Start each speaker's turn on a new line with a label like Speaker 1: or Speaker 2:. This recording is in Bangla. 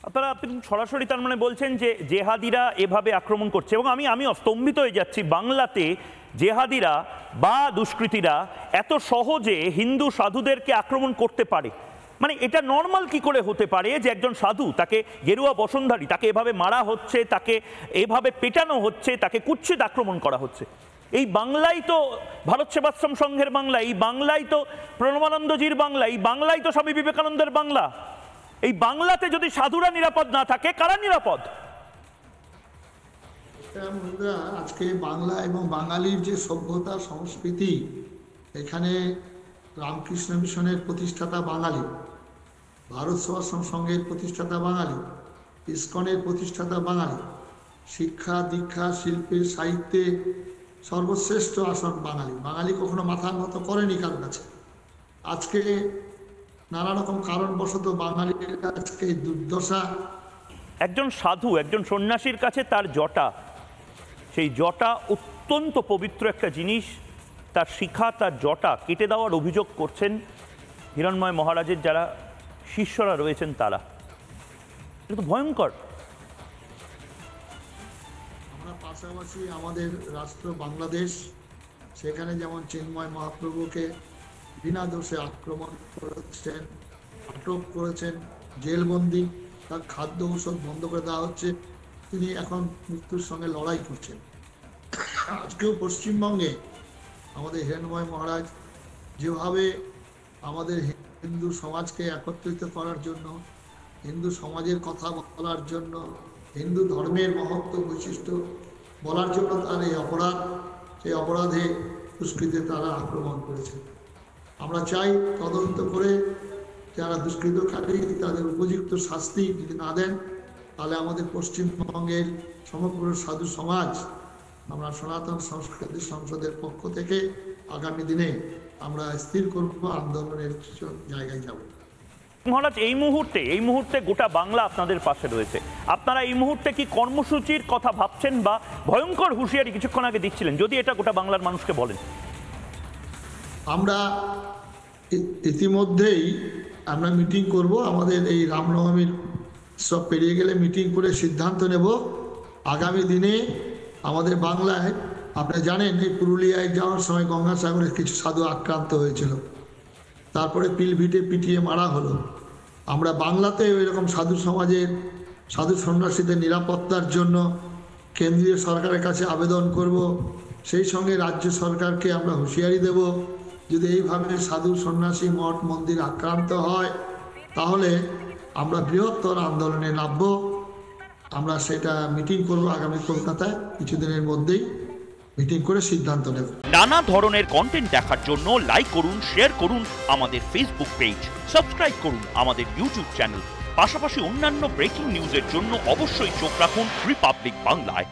Speaker 1: আপনারা সরাসরি তার মানে বলছেন যে জেহাদিরা এভাবে আক্রমণ করছে, এবং আমি স্তম্ভিত হয়ে যাচ্ছি। বাংলাতে জেহাদিরা বা দুষ্কৃতীরা এত সহজে হিন্দু সাধুদেরকে আক্রমণ করতে পারে, মানে এটা নর্মাল কি করে হতে পারে যে একজন সাধু, তাকে গেরুয়া বসনধারী, তাকে এভাবে মারা হচ্ছে, তাকে এভাবে পেটানো হচ্ছে, তাকে কুৎসিত আক্রমণ করা হচ্ছে। এই বাংলাই তো ভারত সেবাশ্রম সংঘের বাংলা, এই বাংলাই তো প্রণবানন্দজির বাংলা, এই বাংলাই তো স্বামী বিবেকানন্দের বাংলা। এই বাংলাতে যদি সাধুরা নিরাপদ না থাকে, কারা নিরাপদ?
Speaker 2: আজকে বাংলা এবং বাঙালির যে সভ্যতা সংস্কৃতি, এখানে রামকৃষ্ণ মিশনের প্রতিষ্ঠাতা বাঙালি, ভারত সেবাশ্রম সংঘের প্রতিষ্ঠাতা বাঙালি, ইসকনের প্রতিষ্ঠাতা বাঙালি, শিক্ষা দীক্ষা শিল্পে সাহিত্যে সর্বশ্রেষ্ঠ আসন বাঙালি। বাঙালি কখনো মাথার মতো করেনি কারো কাছে। আজকে নানা রকম কারণবশত বাঙালির আজকে দুর্দশা।
Speaker 1: একজন সাধু, একজন সন্ন্যাসীর কাছে তার জটা, সেই জটা অত্যন্ত পবিত্র একটা জিনিস। তার শিখা, তার জটা কেটে দেওয়ার অভিযোগ করছেন হিরণ্ময় মহারাজের যারা শিষ্যরা রয়েছেন তারা। এটা তো ভয়ঙ্কর।
Speaker 2: আমরা পাশাপাশি আমাদের রাষ্ট্র বাংলাদেশ, সেখানে যেমন চিন্ময় মহাপ্রভুকে বিনা দোষে আক্রমণ করেছেন, আটক করেছেন, জেলবন্দি, তার খাদ্য ঔষধ বন্ধ করে দেওয়া হচ্ছে, তিনি এখন মৃত্যুর সঙ্গে লড়াই করছেন। আজকেও পশ্চিমবঙ্গে আমাদের হিরণ্ময় মহারাজ যেভাবে আমাদের হিন্দু সমাজকে একত্রিত করার জন্য, হিন্দু সমাজের কথা বলার জন্য, হিন্দু ধর্মের মহত্ব বৈশিষ্ট্য বলার জন্য তার এই অপরাধ, সেই অপরাধে দুষ্কৃতে তারা আক্রমণ করেছে। আমরা চাই তদন্ত করে যারা দুষ্কৃতকারী তাদের উপযুক্ত শাস্তি যদি না দেন, তাহলে আমাদের পশ্চিমবঙ্গের সমগ্র সাধু সমাজ, আমরা সনাতন সংস্কৃতি সংসদের পক্ষ থেকে আগামী দিনে আমরা স্থির করব, আন্দোলনের জায়গায় যাব।
Speaker 1: মহারাজ, এই মুহূর্তে গোটা বাংলা আপনাদের পাশে রয়েছে। আপনারা এই মুহূর্তে কি কর্মসূচির কথা ভাবছেন, বা ভয়ঙ্কর হুঁশিয়ারি কিছুক্ষণ আগে দিচ্ছিলেন, যদি এটা গোটা বাংলার মানুষকে বলেন?
Speaker 2: আমরা ইতিমধ্যেই আমরা মিটিং করব, আমাদের এই রামনবমীর সব পেরিয়ে গেলে মিটিং করে সিদ্ধান্ত নেব। আগামী দিনে আমাদের বাংলায়, আপনারা জানেন, এই পুরুলিয়ায় যাওয়ার সময় গঙ্গাসাগরে কিছু সাধু আক্রান্ত হয়েছিল, তারপরে পিলভিটে পিটিয়ে মারা হলো। আমরা বাংলাতে এরকম সাধু সমাজের, সাধু সন্ন্যাসীদের নিরাপত্তার জন্য কেন্দ্রীয় সরকারের কাছে আবেদন করব। সেই সঙ্গে রাজ্য সরকারকে আমরা হুঁশিয়ারি দেব, যদি এইভাবে সাধু সন্ন্যাসী মঠ মন্দির আক্রান্ত হয়, তাহলে আমরা বৃহত্তর আন্দোলনে নামব। আমরা সেটা মিটিং করব আগামী কলকাতায়, কিছুদিনের মধ্যেই মিটিং করে সিদ্ধান্ত নেব।
Speaker 1: নানা ধরনের কন্টেন্ট দেখার জন্য লাইক করুন, শেয়ার করুন আমাদের ফেসবুক পেজ, সাবস্ক্রাইব করুন আমাদের ইউটিউব চ্যানেল। পাশাপাশি অন্যান্য ব্রেকিং নিউজের জন্য অবশ্যই চোখ রাখুন রিপাবলিক বাংলায়।